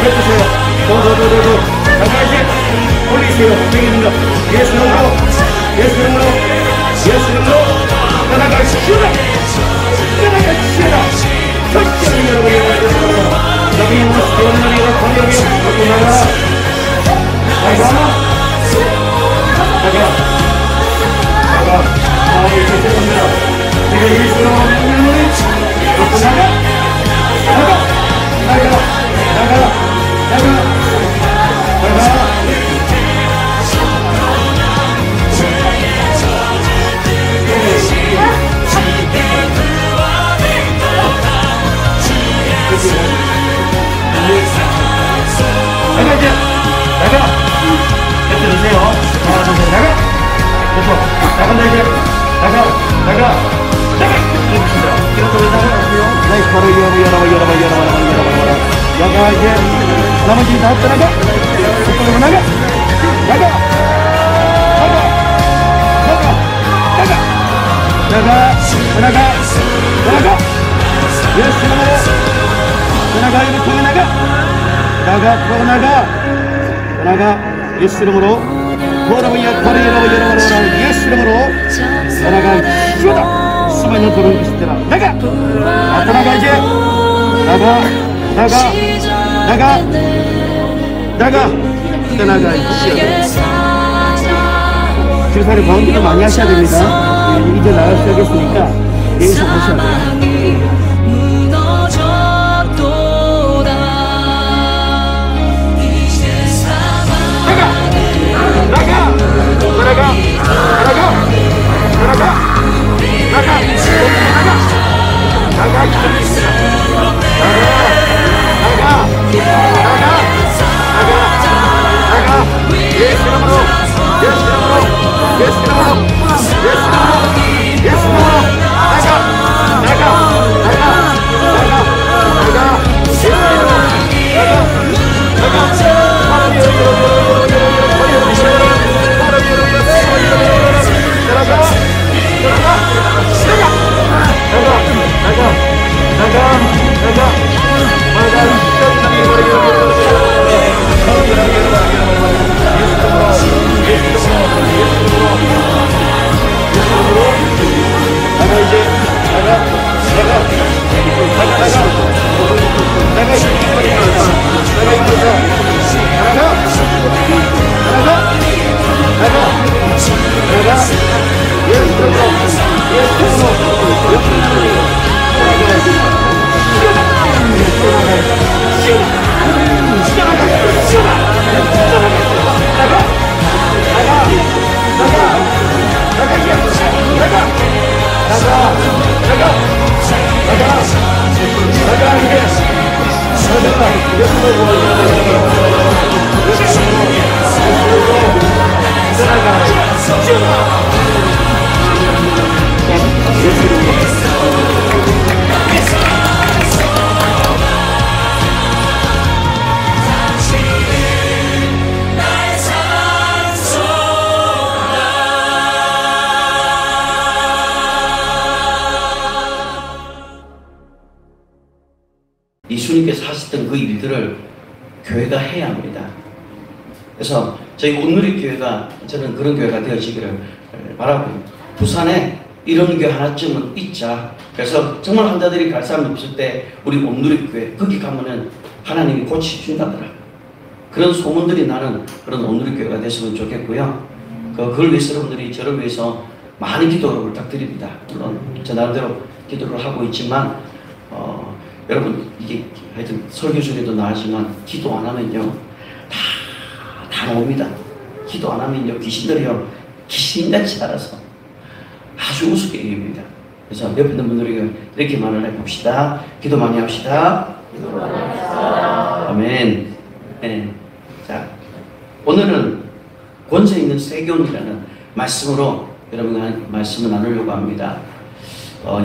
해주세요. 다시 올리세요. 되겠습니다. 예수 이름으로, 예수 이름으로, 예수 이름으로 떠나가시오라. 떠나가시오라. 절대로 여러분 여기 모습 원리가 권력이 갖고 나가. 나가. 이렇게 됩니다. 내가 예수로 명령을 갖고 나가. 나머지 다 떠나가. 이쪽으로 나가. 나가. 예수 이름으로 떠나가. 이리 통해 나가. 떠나가. 예수 이름으로 예수 이름으로 떠나가시오다. 수많은 도는 것이더라. 나가. 떠나가 이제. 떠나가시오다. 주사를 바운드를 많이 하셔야 됩니다. 이제 나갈 수 있겠으니까 여기서 보셔야 돼요. 예수님께서 하셨던 그 일들을 교회가 해야 합니다. 그래서 저희 온누리교회가 저는 그런 교회가 되어지기를 바라고, 부산에 이런 교회 하나쯤은 있자. 그래서 정말 환자들이 갈 사람이 없을 때 우리 온누리교회 거기 가면은 하나님이 고치준다더라. 그런 소문들이 나는 그런 온누리교회가 됐으면 좋겠고요. 그걸 위해서 여러분들이 저를 위해서 많은 기도를 부탁드립니다. 물론 저 나름대로 기도를 하고 있지만 여러분 이게 하여튼 설교 중에도 나왔지만 기도 안 하면요 다 나옵니다. 기도 안 하면요 귀신들이요 귀신같이 알아서 아주 우습게 얘기합니다. 그래서 옆에 있는 분들에게 이렇게 말을 해봅시다. 기도 많이 합시다. 아멘. 네. 자, 오늘은 권세 있는 세교훈이라는 말씀으로 여러분과 말씀을 나누려고 합니다.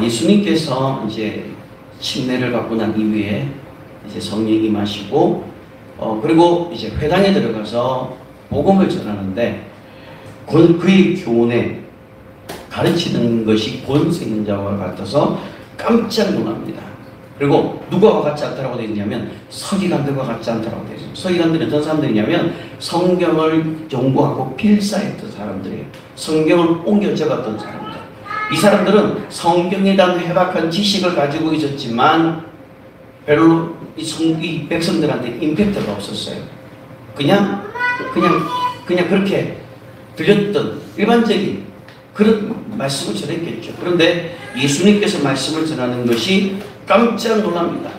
예수님께서 이제 침례를 받고 난 이후에 이제 성령이 임하시고 그리고 이제 회당에 들어가서 복음을 전하는데 그의 교훈에 가르치는 것이 권세 있는 자와 같아서 깜짝 놀랍니다. 그리고 누구와 같지 않다라고 되어 있냐면 서기관들과 같지 않다라고 되어 있습니다. 서기관들이 어떤 사람들이냐면 성경을 연구하고 필사했던 사람들이에요. 성경을 옮겨 적었던 사람들. 이 사람들은 성경에 대한 해박한 지식을 가지고 있었지만 별로 이 백성들한테 임팩트가 없었어요. 그냥 그렇게 들렸던 일반적인 그런 말씀을 전했겠죠. 그런데 예수님께서 말씀을 전하는 것이 깜짝 놀랍니다.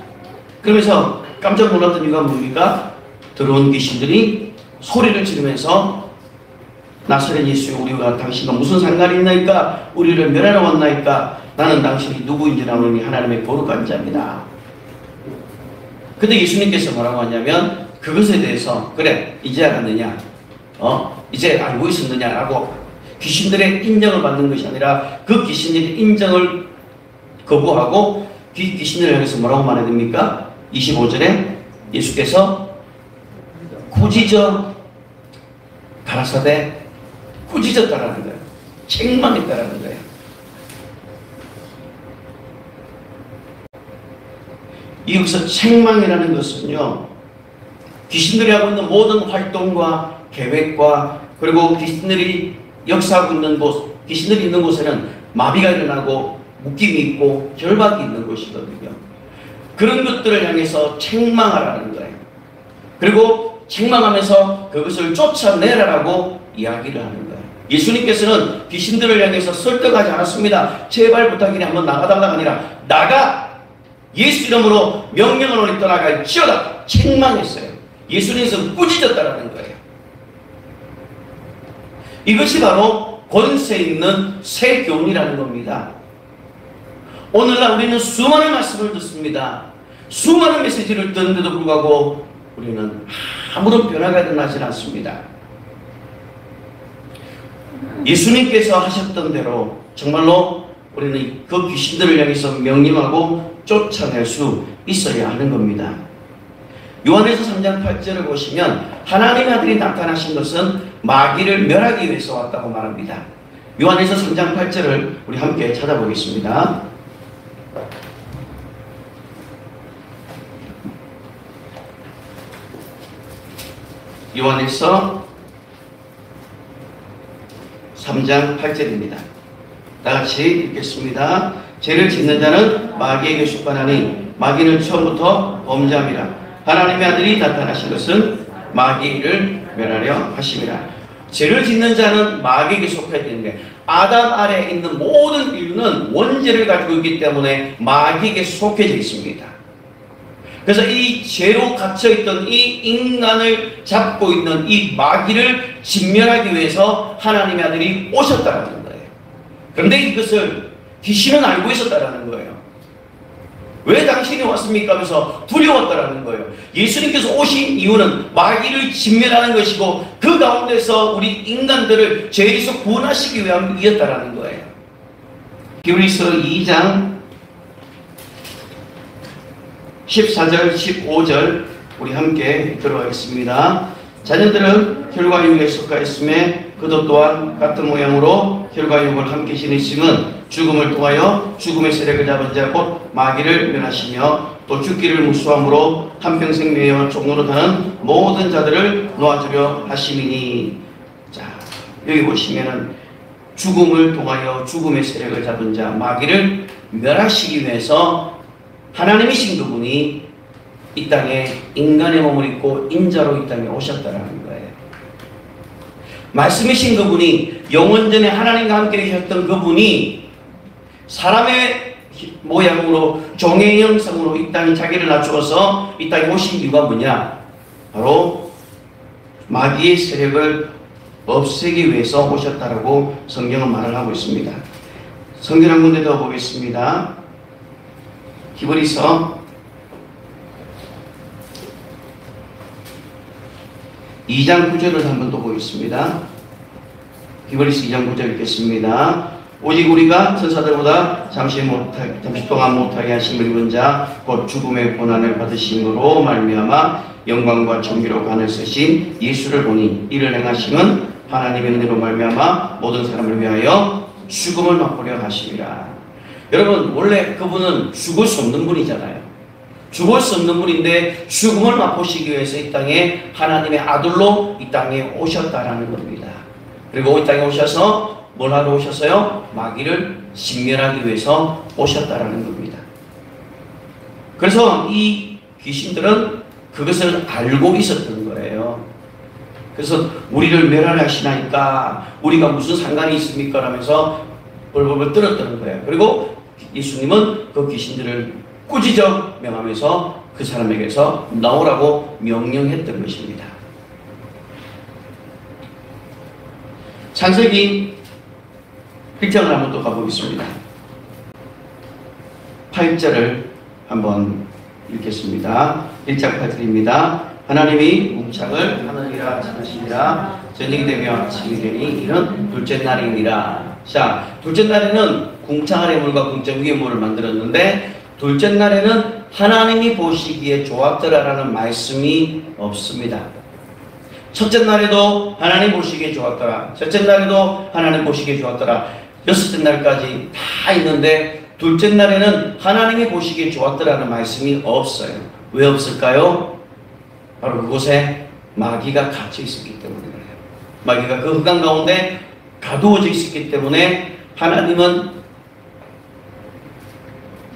그러면서 깜짝 놀랐던 이유가 뭡니까? 들어온 귀신들이 소리를 지르면서 나사렛 예수여, 우리가 당신과 무슨 상관이 있나이까? 우리를 멸하러 왔나이까? 나는 당신이 누구인지 아노니 하나님의 거룩한 자입니다. 근데 예수님께서 뭐라고 하냐면 그것에 대해서 그래 이제 알았느냐? 이제 알고 있었느냐라고 귀신들의 인정을 받는 것이 아니라 그 귀신들의 인정을 거부하고 귀신들을 향해서 뭐라고 말해야 됩니까? 25절에 예수께서 꾸짖어 가라사대 꾸짖었다라는 거예요. 책망했다라는 거예요. 여기서 책망이라는 것은요, 귀신들이 하고 있는 모든 활동과 계획과 그리고 귀신들이 역사하고 있는 곳, 귀신들이 있는 곳에는 마비가 일어나고 묶임이 있고 결박이 있는 곳이거든요. 그런 것들을 향해서 책망하라는 거예요. 그리고 책망하면서 그것을 쫓아내라라고 이야기를 하는 거예요. 예수님께서는 귀신들을 향해서 설득하지 않았습니다. 제발 부탁이니 한번 나가달라가 아니라 나가! 예수 이름으로 명령을 오니 떠나갈지어다! 책망했어요. 예수님께서 꾸짖었다라는 거예요. 이것이 바로 권세 있는 새 교훈이라는 겁니다. 오늘날 우리는 수많은 말씀을 듣습니다. 수많은 메시지를 듣는데도 불구하고 우리는 아무런 변화가 일어나지 않습니다. 예수님께서 하셨던 대로 정말로 우리는 그 귀신들을 향해서 명령하고 쫓아낼 수 있어야 하는 겁니다. 요한에서 3장 8절을 보시면 하나님의 아들이 나타나신 것은 마귀를 멸하기 위해서 왔다고 말합니다. 요한에서 3장 8절을 우리 함께 찾아보겠습니다. 요한에서 3장 8절입니다. 다같이 읽겠습니다. 죄를 짓는 자는 마귀에게 속하나니 마귀는 처음부터 범죄함이라. 하나님의 아들이 나타나신 것은 마귀를 멸하려 하심이라. 죄를 짓는 자는 마귀에게 속해야 되는데 아담 아래에 있는 모든 인류는 원죄를 가지고 있기 때문에 마귀에게 속해져 있습니다. 그래서 이 죄로 갇혀있던 이 인간을 잡고 있는 이 마귀를 진멸하기 위해서 하나님의 아들이 오셨다는 거예요. 그런데 이것을 귀신은 알고 있었다는 거예요. 왜 당신이 왔습니까? 하면서 두려웠다는 거예요. 예수님께서 오신 이유는 마귀를 진멸하는 것이고 그 가운데서 우리 인간들을 죄에서 구원하시기 위함이었다는 거예요. 히브리서 2장 14절, 15절 우리 함께 들어가겠습니다. 자녀들은 혈과 육에 속하였음에 그도 또한 같은 모양으로 혈과 육을 함께 지니심은 죽음을 통하여 죽음의 세력을 잡은 자 곧 마귀를 멸하시며 또 죽기를 무수함으로 한평생 매여 종노릇하는 모든 자들을 놓아주려 하심이니. 자, 여기 보시면은 죽음을 통하여 죽음의 세력을 잡은 자 마귀를 멸하시기 위해서 하나님이신 그분이 이 땅에 인간의 몸을 입고 인자로 이 땅에 오셨다라는 거예요. 말씀이신 그분이 영원전에 하나님과 함께 계셨던 그분이 사람의 모양으로 종의 형상으로 이 땅에 자기를 낮추어서 이 땅에 오신 이유가 뭐냐? 바로 마귀의 세력을 없애기 위해서 오셨다라고 성경은 말을 하고 있습니다. 성경 한 군데 더 보겠습니다. 히브리서 2장 9절을 한번 또 보겠습니다. 히브리서 2장 9절 읽겠습니다. 오직 우리가 천사들보다 잠시 동안 못하게 하심을 입은 자 곧 죽음의 고난을 받으심으로 말미암아 영광과 존귀로 관을 쓰신 예수를 보니 이를 행하심은 하나님의 은혜로 말미암아 모든 사람을 위하여 죽음을 맛보려 하심이라. 여러분 원래 그분은 죽을 수 없는 분이잖아요. 죽을 수 없는 분인데 죽음을 맛보시기 위해서 이 땅에 하나님의 아들로 이 땅에 오셨다라는 겁니다. 그리고 이 땅에 오셔서 뭘 하러 오셨어요? 마귀를 직면하기 위해서 오셨다라는 겁니다. 그래서 이 귀신들은 그것을 알고 있었던 거예요. 그래서 우리를 멸하시나니까 우리가 무슨 상관이 있습니까? 라면서 벌벌벌 떨었던 거예요. 그리고 예수님은 그 귀신들을 꾸짖어 명하면서 그 사람에게서 나오라고 명령했던 것입니다. 창세기 1장을 한번 또 가보겠습니다. 8절을 한번 읽겠습니다. 1장 8절입니다. 하나님이 궁창을 하늘이라 하시니라. 저녁이 되며 아침이 되니 이는 둘째 날이니라. 자, 둘째 날에는 궁창 아래 물과 궁창 위에 물을 만들었는데 둘째 날에는 하나님이 보시기에 좋았더라라는 말씀이 없습니다. 첫째 날에도 하나님 보시기에 좋았더라. 셋째 날에도 하나님 보시기에 좋았더라. 여섯째 날까지 다 있는데 둘째 날에는 하나님이 보시기에 좋았더라는 말씀이 없어요. 왜 없을까요? 바로 그곳에 마귀가 갇혀 있었기 때문에 그래요. 마귀가 그 흑암 가운데 가두어져 있었기 때문에 하나님은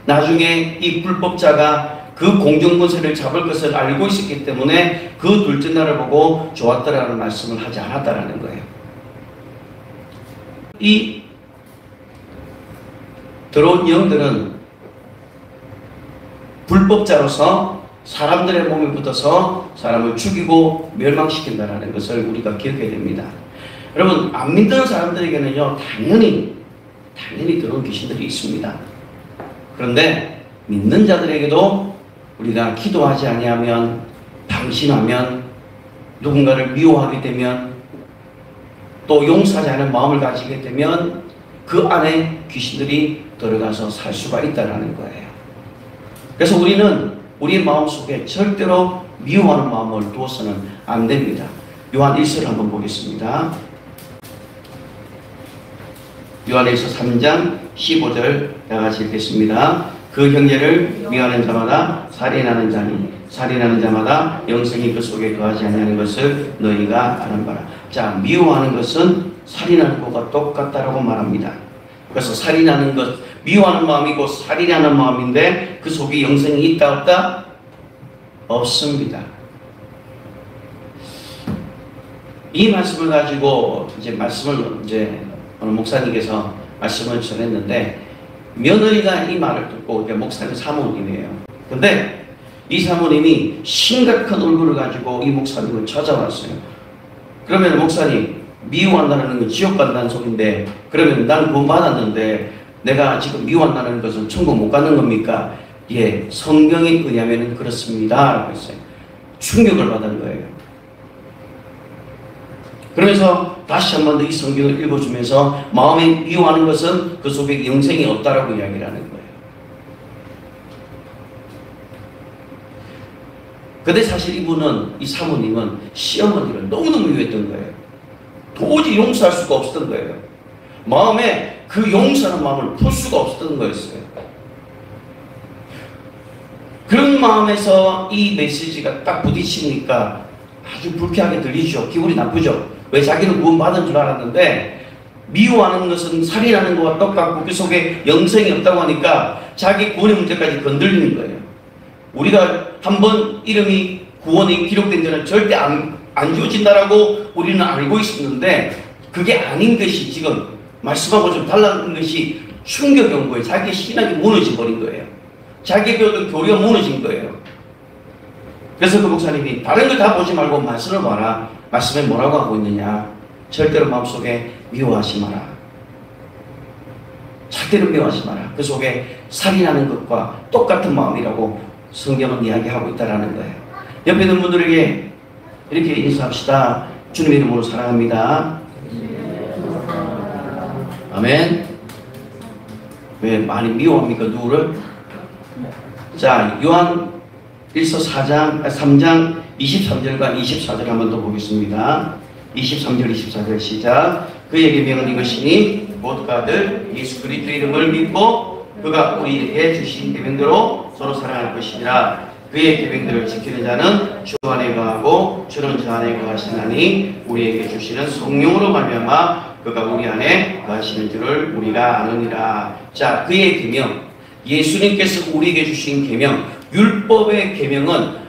나중에 이 불법자가 그 공중권세를 잡을 것을 알고 있었기 때문에 그 둘째 날을 보고 좋았더라는 말씀을 하지 않았다라는 거예요. 이 들어온 영들은 불법자로서 사람들의 몸에 붙어서 사람을 죽이고 멸망시킨다는 것을 우리가 기억해야 됩니다. 여러분, 안 믿는 사람들에게는요, 당연히 들어온 귀신들이 있습니다. 그런데 믿는 자들에게도 우리가 기도하지 아니하면, 방심하면, 누군가를 미워하게 되면, 또 용서하지 않은 마음을 가지게 되면 그 안에 귀신들이 들어가서 살 수가 있다는 거예요. 그래서 우리는 우리의 마음속에 절대로 미워하는 마음을 두어서는 안 됩니다. 요한 1서를 한번 보겠습니다. 요한일서 3장 15절 다같이 읽겠습니다. 그 형제를 미워하는 자마다 살인하는 자니 살인하는 자마다 영생이 그 속에 거하지 아니하는 것을 너희가 아는 바라. 자, 미워하는 것은 살인하는 것과 똑같다라고 말합니다. 그래서 살인하는 것, 미워하는 마음이고 살인하는 마음인데 그 속에 영생이 있다 없다? 없습니다. 이 말씀을 가지고 이제 어느 목사님께서 말씀을 전했는데 며느리가 이 말을 듣고 목사님 사모님이에요. 근데 이 사모님이 심각한 얼굴을 가지고 이 목사님을 찾아왔어요. 그러면 목사님, 미워한다는 건 지옥 간다는 소리인데 그러면 나는 구원 받았는데 내가 지금 미워한다는 것은 천국 못 가는 겁니까? 예, 성경에 의하면 그렇습니다 라고 했어요. 충격을 받은 거예요. 그러면서 다시 한 번 더 이 성경을 읽어주면서 마음에 미워하는 것은 그 속에 영생이 없다라고 이야기를 하는 거예요. 근데 사실 이 사모님은 시어머니를 너무너무 미워했던 거예요. 도저히 용서할 수가 없었던 거예요. 마음에 그 용서하는 마음을 풀 수가 없었던 거였어요. 그런 마음에서 이 메시지가 딱 부딪히니까 아주 불쾌하게 들리죠. 기분이 나쁘죠. 왜? 자기는 구원 받은 줄 알았는데 미워하는 것은 살인하는 것과 똑같고 그 속에 영생이 없다고 하니까 자기 구원의 문제까지 건들리는 거예요. 우리가 한번 이름이 구원이 기록된 자는 절대 안 지워진다라고 우리는 알고 있었는데 그게 아닌 것이 지금 말씀하고 좀 달라는 것이 충격이 온 거예요. 자기 신앙이 무너져 버린 거예요. 자기 교리가 무너진 거예요. 그래서 그 목사님이 다른 걸 다 보지 말고 말씀을 봐라. 말씀에 뭐라고 하고 있느냐. 절대로 마음속에 미워하지 마라. 절대로 미워하지 마라. 그 속에 살인하는 것과 똑같은 마음이라고 성경은 이야기하고 있다는 거예요. 옆에 있는 분들에게 이렇게 인사합시다. 주님의 이름으로 사랑합니다. 아멘. 왜 많이 미워합니까? 누구를? 자, 요한 1서 3장 23절과 24절 한번 더 보겠습니다. 23절 24절 시작. 그에게 명은 이것이니 모두가 들 예수 그리스도 이름을 믿고 그가 우리에게 주신 계명대로 서로 사랑할 것이니라. 그의 계명들을 지키는 자는 주 안에 거하고 주는 저 안에 거하시나니 우리에게 주시는 성령으로 말미암아 그가 우리 안에 거하시는 줄을 우리가 아느니라. 자, 그의 계명, 예수님께서 우리에게 주신 계명, 율법의 계명은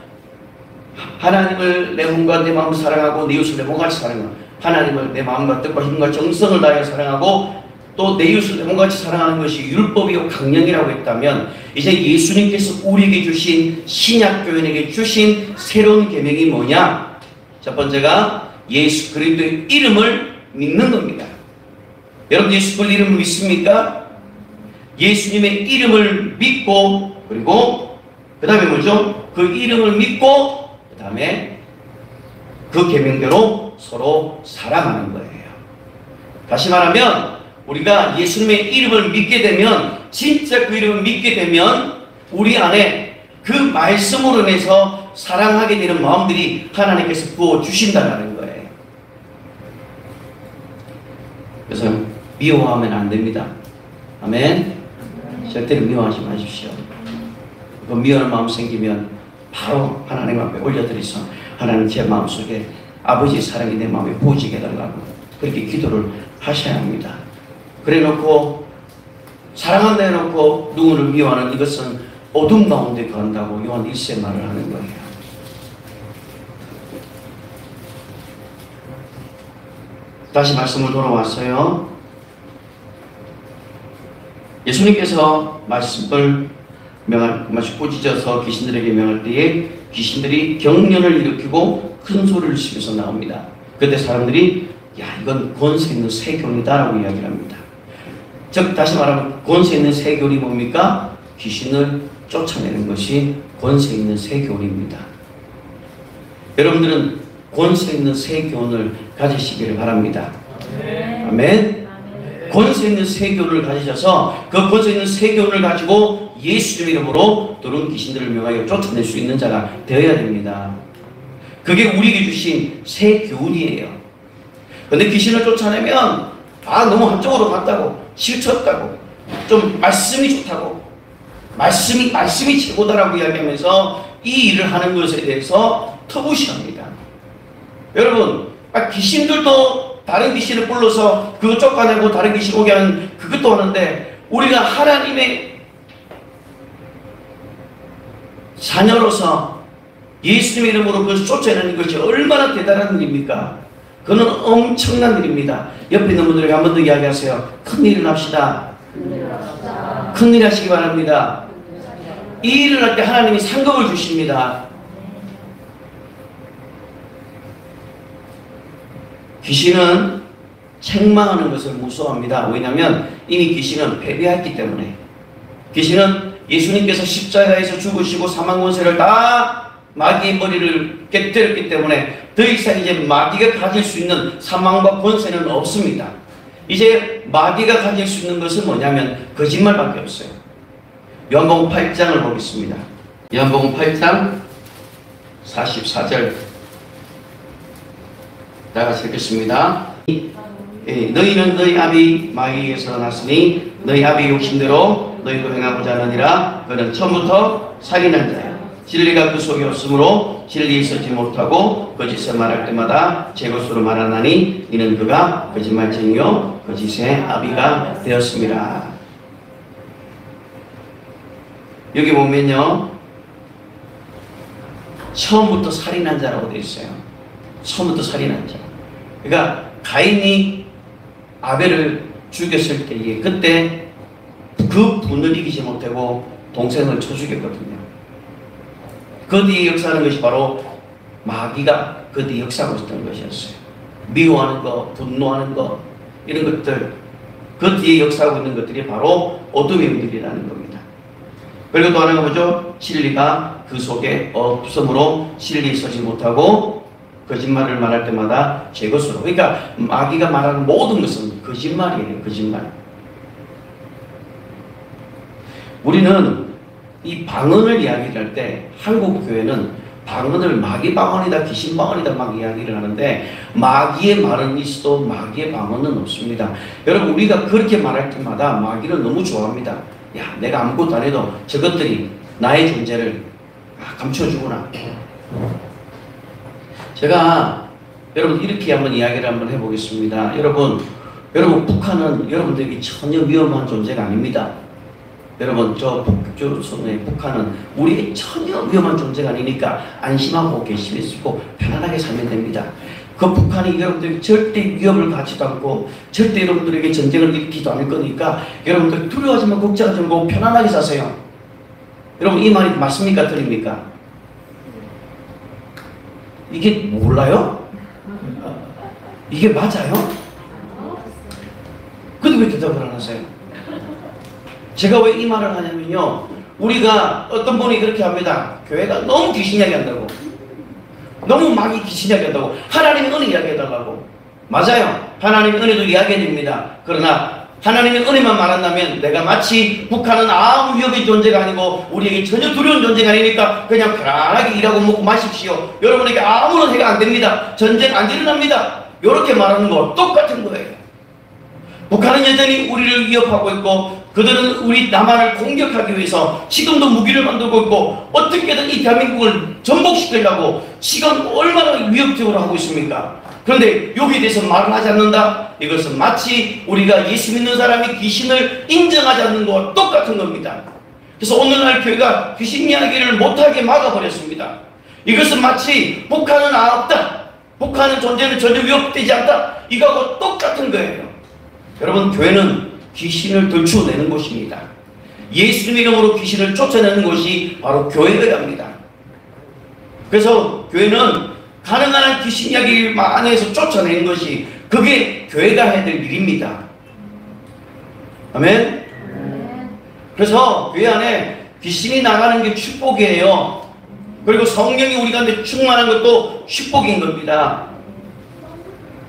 하나님을 내 몸과 내 마음을 사랑하고 내 이웃을 내 몸과 같이 사랑하고, 하나님을 내 마음과 뜻과 힘과 정성을 다하여 사랑하고 또 내 이웃을 내 몸과 같이 사랑하는 것이 율법이요 강령이라고 했다면, 이제 예수님께서 우리에게 주신, 신약 교인에게 주신 새로운 계명이 뭐냐? 첫 번째가 예수 그리스도의 이름을 믿는 겁니다. 여러분, 예수 그리스도의 이름을 믿습니까? 예수님의 이름을 믿고, 그리고 그 다음에 뭐죠? 그 이름을 믿고 그 다음에 그 계명대로 서로 사랑하는 거예요. 다시 말하면 우리가 예수님의 이름을 믿게 되면, 진짜 그 이름을 믿게 되면 우리 안에 그 말씀으로 인해서 사랑하게 되는 마음들이 하나님께서 부어주신다는 거예요. 그래서 미워하면 안 됩니다. 아멘. 절대로 미워하지 마십시오. 그 미워하는 마음 생기면 바로 하나님 앞에 올려드리서, 하나님 제 마음속에 아버지의 사랑이 내 마음에 부어지게 해달라고 그렇게 기도를 하셔야 합니다. 그래 놓고 사랑한다 해놓고 누구를 미워하는 이것은 어둠 가운데 거한다고 요한 1세 말을 하는 거예요. 다시 말씀을 돌아왔어요. 예수님께서 말씀을 꾸짖어서 귀신들에게 명할 때에 귀신들이 경련을 일으키고 큰 소리를 치면서 나옵니다. 그때 사람들이 야, 이건 권세 있는 세교리다라고 이야기를 합니다. 즉 다시 말하면 권세 있는 세교리 뭡니까? 귀신을 쫓아내는 것이 권세 있는 세교리입니다. 여러분들은 권세 있는 세교훈을 가지시기를 바랍니다. 아멘. 권세 있는 세교훈을 가지셔서 그 권세 있는 세교훈을 가지고 예수님 이름으로 들어온 귀신들을 명하여 쫓아낼 수 있는 자가 되어야 됩니다. 그게 우리에게 주신 세교훈이에요. 근데 귀신을 쫓아내면 너무 한쪽으로 갔다고, 치우쳤다고, 좀 말씀이 좋다고, 말씀이 최고다라고 이야기하면서 이 일을 하는 것에 대해서 터부시합니다. 여러분, 귀신들도 다른 귀신을 불러서 그거 쫓아내고 다른 귀신 오게 하는 그것도 하는데, 우리가 하나님의 자녀로서 예수님의 이름으로 그것을 쫓아내는 것이 얼마나 대단한 일입니까? 그는 엄청난 일입니다. 옆에 있는 분들에게 한 번 더 이야기하세요. 큰일을 합시다. 큰일 하시기 바랍니다. 이 일을 할 때 하나님이 상급을 주십니다. 귀신은 책망하는 것을 무서워합니다. 왜냐하면 이미 귀신은 패배했기 때문에. 귀신은 예수님께서 십자가에서 죽으시고 사망 권세를 다 마귀의 머리를 깨뜨렸기 때문에 더 이상 이제 마귀가 가질 수 있는 사망과 권세는 없습니다. 이제 마귀가 가질 수 있는 것은 뭐냐면 거짓말밖에 없어요. 요한복음 8장을 보겠습니다. 요한복음 8장 44절 다 같이 읽겠습니다. 너희는 너희 아비 마귀에게서 났으니 너희 아비 욕심대로 너희도 행하고자 하느니라. 그는 처음부터 살인한 자야. 진리가 그 속에 없으므로 진리에 서지 못하고 거짓을 말할 때마다 제 것으로 말하나니 이는 그가 거짓말쟁이요 거짓의 아비가 되었습니다. 여기 보면요, 처음부터 살인한 자라고 되어 있어요. 처음부터 살인한 자. 그러니까 가인이 아벨을 죽였을 때에 그때 그 분을 이기지 못하고 동생을 쳐 죽였거든요. 그 뒤에 역사하는 것이 바로 마귀가 그 뒤에 역사하고 있었던 것이었어요. 미워하는 것, 분노하는 것, 이런 것들, 그 뒤에 역사하고 있는 것들이 바로 어둠의 영들이라는 겁니다. 그리고 또 하나가 뭐죠? 진리가 그 속에 없으므로 진리에 서지 못하고 거짓말을 말할 때마다 제 것으로. 그러니까 마귀가 말하는 모든 것은 거짓말이에요. 거짓말. 우리는 이 방언을 이야기를 할 때 한국 교회는 방언을 마귀 방언이다, 귀신 방언이다 막 이야기를 하는데 마귀의 말은 있어도 마귀의 방언은 없습니다. 여러분, 우리가 그렇게 말할 때마다 마귀를 너무 좋아합니다. 야, 내가 아무것도 안 해도 저것들이 나의 존재를 감춰주구나. 제가 여러분 이렇게 한번 이야기를 한번 해보겠습니다. 여러분 북한은 여러분들에게 전혀 위험한 존재가 아닙니다. 여러분 북한은 우리에게 전혀 위험한 존재가 아니니까 안심하고 계시고 편안하게 살면 됩니다. 그 북한이 여러분들에게 절대 위협을 가지도 않고 절대 여러분들에게 전쟁을 일으키지도 않을 거니까 여러분들 두려워하지 말고 걱정하지 말고 편안하게 사세요. 여러분 이 말이 맞습니까? 틀립니까? 이게 몰라요? 이게 맞아요? 근데 왜 대답을 안 하세요? 제가 왜 이 말을 하냐면요, 우리가 어떤 분이 그렇게 합니다. 교회가 너무 귀신 이야기한다고, 너무 막이 귀신 이야기한다고, 하나님의 은혜 이야기해달라고. 맞아요, 하나님의 은혜도 이야기해줍니다. 그러나 하나님의 은혜만 말한다면 내가 마치 북한은 아무 위협의 존재가 아니고 우리에게 전혀 두려운 존재가 아니니까 그냥 편안하게 일하고 먹고 마십시오, 여러분에게 아무런 해가 안 됩니다, 전쟁 안 일어납니다, 이렇게 말하는 거 똑같은 거예요. 북한은 여전히 우리를 위협하고 있고 그들은 우리 남한을 공격하기 위해서 지금도 무기를 만들고 있고 어떻게든 이 대한민국을 전복시키려고 지금 얼마나 위협적으로 하고 있습니까? 그런데 여기에 대해서 말을 하지 않는다? 이것은 마치 우리가 예수 믿는 사람이 귀신을 인정하지 않는 것과 똑같은 겁니다. 그래서 오늘날 교회가 귀신 이야기를 못하게 막아버렸습니다. 이것은 마치 북한은 없다, 북한의 존재는 전혀 위협되지 않다, 이거하고 똑같은 거예요. 여러분, 교회는 귀신을 들추어내는 곳입니다. 예수님 이름으로 귀신을 쫓아내는 것이 바로 교회여야 합니다. 그래서 교회는 가능한 한 귀신 이야기를 안에서 쫓아내는 것이 그게 교회가 해야 될 일입니다. 아멘? 그래서 교회 안에 귀신이 나가는 게 축복이에요. 그리고 성령이 우리 가운데 충만한 것도 축복인 겁니다.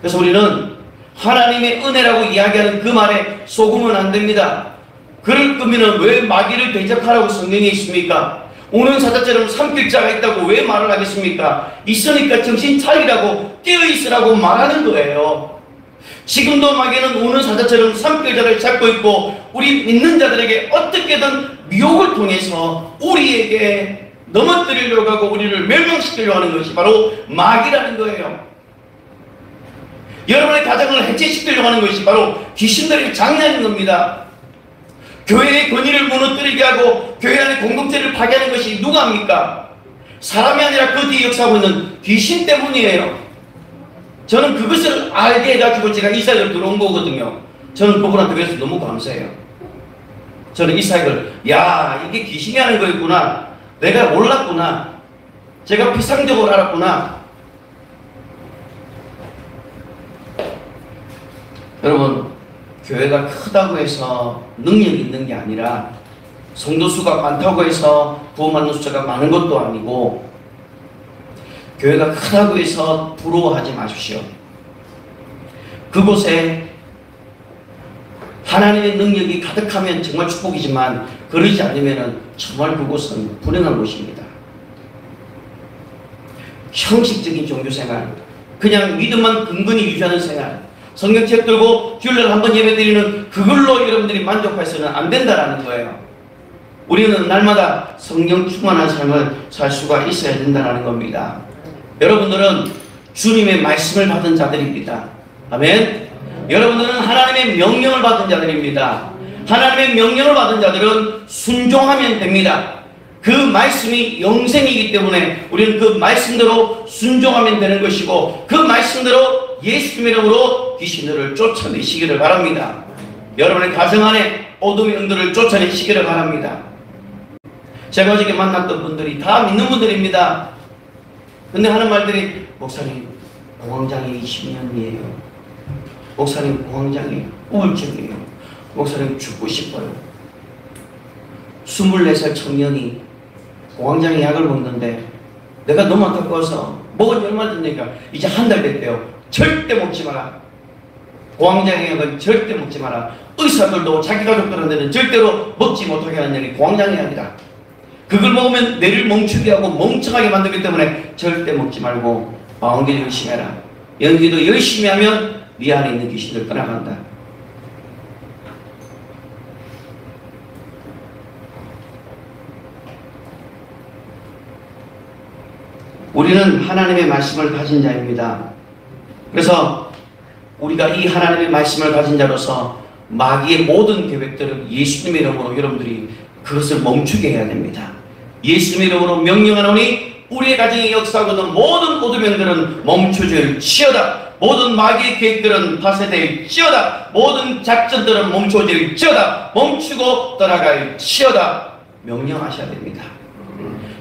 그래서 우리는 하나님의 은혜라고 이야기하는 그 말에 속으면 안 됩니다. 그럴 거면 왜 마귀를 대적하라고 성경에 있습니까? 오는 사자처럼 삼킬 자가 있다고 왜 말을 하겠습니까? 있으니까 정신 차리라고, 깨어있으라고 말하는 거예요. 지금도 마귀는 오는 사자처럼 삼킬 자를 잡고 있고 우리 믿는 자들에게 어떻게든 미혹을 통해서 우리에게 넘어뜨리려고 하고 우리를 멸망시키려고 하는 것이 바로 마귀라는 거예요. 여러분의 가정을 해체시키려고 하는 것이 바로 귀신들의 장난인 겁니다. 교회의 권위를 무너뜨리게 하고 교회 안의 공동체를 파괴하는 것이 누가 합니까? 사람이 아니라 그 뒤에 역사하고 있는 귀신 때문이에요. 저는 그것을 알게 해가지고 제가 이 사역을 들어온 거거든요. 저는 그분한테 그래서 너무 감사해요. 저는 이 사역을, 야, 이게 귀신이 하는 거였구나, 내가 몰랐구나, 제가 피상적으로 알았구나. 여러분, 교회가 크다고 해서 능력이 있는 게 아니라 성도 수가 많다고 해서 구원받는 숫자가 많은 것도 아니고, 교회가 크다고 해서 부러워하지 마십시오. 그곳에 하나님의 능력이 가득하면 정말 축복이지만 그러지 않으면 정말 그곳은 불행한 곳입니다. 형식적인 종교생활, 그냥 믿음만 근근히 유지하는 생활, 성경책 들고 주일날 한번 예배드리는 그걸로 여러분들이 만족해서는 안 된다는 거예요. 우리는 날마다 성령 충만한 삶을 살 수가 있어야 된다는 겁니다. 여러분들은 주님의 말씀을 받은 자들입니다. 아멘? 여러분들은 하나님의 명령을 받은 자들입니다. 하나님의 명령을 받은 자들은 순종하면 됩니다. 그 말씀이 영생이기 때문에 우리는 그 말씀대로 순종하면 되는 것이고, 그 말씀대로 예수님 이름으로 귀신들을 쫓아내시기를 바랍니다. 여러분의 가정 안에 어둠의 영들을 쫓아내시기를 바랍니다. 제가 어저께 만났던 분들이 다 믿는 분들입니다. 근데 하는 말들이, 목사님 공황장애 20년이에요. 목사님 공황장애 우울증이에요. 목사님 죽고 싶어요. 24살 청년이 공황장애 약을 먹는데 내가 너무 안타까워서, 먹은 지 얼마 됐으니까 이제 한 달 됐대요. 절대 먹지 마라. 공황장애 약은 절대 먹지 마라. 의사들도 자기 가족들한테는 절대로 먹지 못하게 하는 약이 공황장애 약이다. 그걸 먹으면 뇌를 멈추게 하고 멍청하게 만들기 때문에 절대 먹지 말고 마음기도 열심히 해라. 연기도 열심히 하면 네 안에 있는 귀신들 떠나간다. 우리는 하나님의 말씀을 가진 자입니다. 그래서 우리가 이 하나님의 말씀을 가진 자로서 마귀의 모든 계획들을 예수님의 이름으로 여러분들이 그것을 멈추게 해야 됩니다. 예수님의 이름으로 명령하노니 우리의 가정에 역사하고 있는 모든 오두병들은 멈춰질지어다. 모든 마귀의 계획들은 파쇄될지어다. 모든 작전들은 멈춰질지어다. 멈추고 떠나갈지어다. 명령하셔야 됩니다.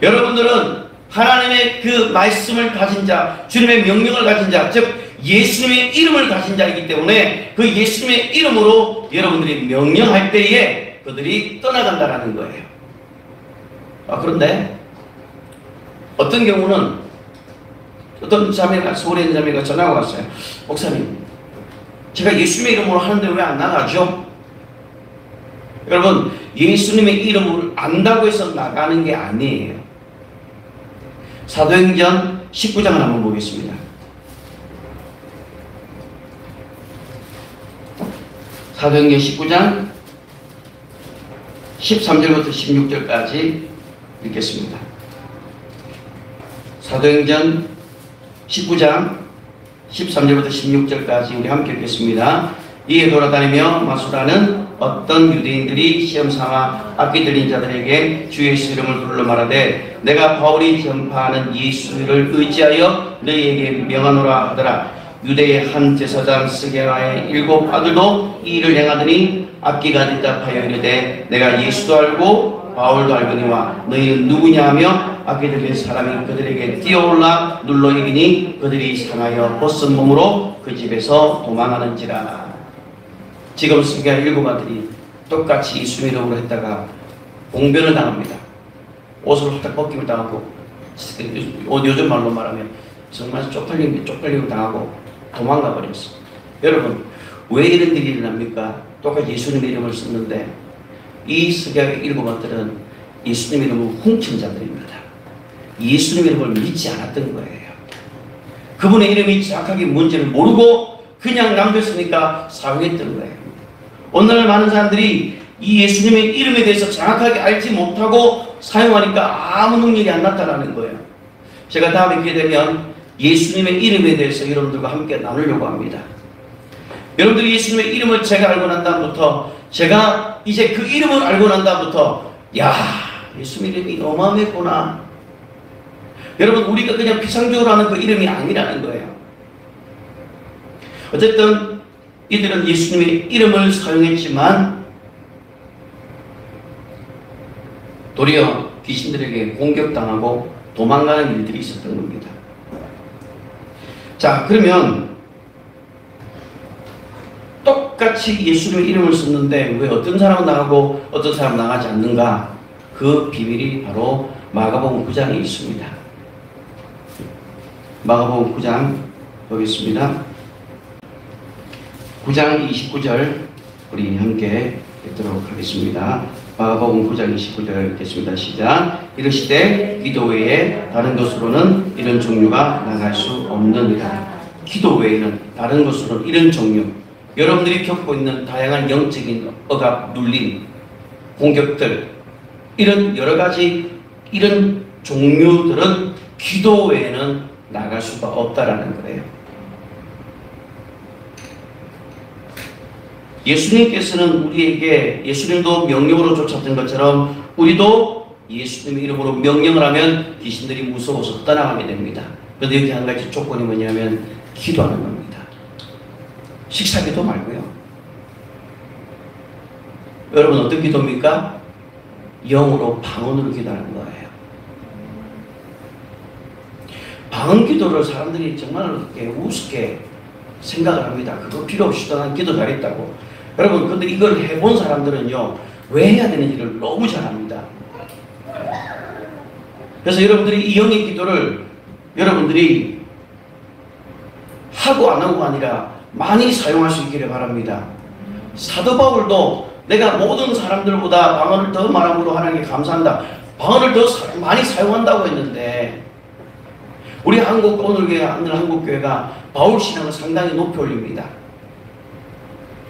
여러분들은 하나님의 그 말씀을 가진 자, 주님의 명령을 가진 자, 즉 예수님의 이름을 가진 자이기 때문에 그 예수님의 이름으로 여러분들이 명령할 때에 그들이 떠나간다라는 거예요. 그런데 어떤 경우는 어떤 자매가, 서울에 있는 자매가 전화가 왔어요. 목사님, 제가 예수님의 이름으로 하는데 왜 안 나가죠? 여러분, 예수님의 이름을 안다고 해서 나가는 게 아니에요. 사도행전 19장을 한번 보겠습니다. 사도행전 19장 13절부터 16절까지 읽겠습니다. 사도행전 19장 13절부터 16절까지 우리 함께 읽겠습니다. 이에 돌아다니며 마수라는 어떤 유대인들이 시험삼아 악기 들린 자들에게 주 예수 이름을 불러 말하되 내가 바울이 전파하는 예수를 의지하여 너희에게 명하노라 하더라. 유대의 한 제사장 스게와의 7 아들도 이 일을 행하더니 악기가 대답하여 이르되 내가 예수도 알고 바울도 알거니와 너희는 누구냐 하며 악기 들린 사람이 그들에게 뛰어올라 눌러 이기니 그들이 상하여 벗은 몸으로 그 집에서 도망하는지라. 지금 스게와 7 아들이 똑같이 예수 이름으로 했다가 봉변을 당합니다. 옷을 홀딱 벗김을 당하고, 요즘 말로 말하면 정말 쪽팔림을 당하고 도망가 버렸어. 여러분, 왜 이런 일이 일어납니까? 똑같이 예수님의 이름을 썼는데 이 스게와의 7 아들은 예수님의 이름을 훔친 자들입니다. 예수님의 이름을 믿지 않았던 거예요. 그분의 이름이 정확하게 뭔지를 모르고 그냥 남겼으니까 사용했던 거예요. 오늘날 많은 사람들이 이 예수님의 이름에 대해서 정확하게 알지 못하고 사용하니까 아무 능력이 안 나타나는 거예요. 제가 다음에 기회 되면 예수님의 이름에 대해서 여러분들과 함께 나누려고 합니다. 여러분들이 예수님의 이름을 제가 알고 난 다음부터, 제가 이제 그 이름을 알고 난 다음부터, 야, 예수님 이름이 어마어마했구나. 여러분, 우리가 그냥 피상적으로 하는 그 이름이 아니라는 거예요. 어쨌든 이들은 예수님의 이름을 사용했지만 도리어 귀신들에게 공격당하고 도망가는 일들이 있었던 겁니다. 자, 그러면 똑같이 예수님의 이름을 썼는데 왜 어떤 사람은 나가고 어떤 사람은 나가지 않는가? 그 비밀이 바로 마가복음 9장에 있습니다. 마가복음 9장 보겠습니다. 9장 29절 우리 함께 읽도록 하겠습니다. 마가복음 9장 29절 읽겠습니다. 시작. 이르시되 기도 외에 다른 것으로는 이런 종류가 나갈 수 없느니라. 기도 외에는 다른 것으로는 이런 종류, 여러분들이 겪고 있는 다양한 영적인 억압, 눌림, 공격들, 이런 여러 가지 이런 종류들은 기도 외에는 나갈 수가 없다라는 거예요. 예수님께서는 우리에게 예수님도 명령으로 쫓았던 것처럼 우리도 예수님의 이름으로 명령을 하면 귀신들이 무서워서 떠나가게 됩니다. 그런데 여기 한 가지 조건이 뭐냐면 기도하는 겁니다. 식사기도 말고요. 여러분 어떤 기도입니까? 영으로 방언으로 기도하는 거예요. 방언 기도를 사람들이 정말 이렇게 우습게 생각을 합니다. 그거 필요 없이 난 기도 잘했다고. 여러분 근데 이걸 해본 사람들은요 왜 해야 되는지를 너무 잘 압니다. 그래서 여러분들이 이 영의 기도를 여러분들이 하고 안 하고가 아니라 많이 사용할 수 있기를 바랍니다. 사도 바울도 내가 모든 사람들보다 방언을 더 말함으로 하나님께 감사한다. 방언을 더 많이 사용한다고 했는데 우리 오늘 한국교회가 바울 신앙을 상당히 높이 올립니다.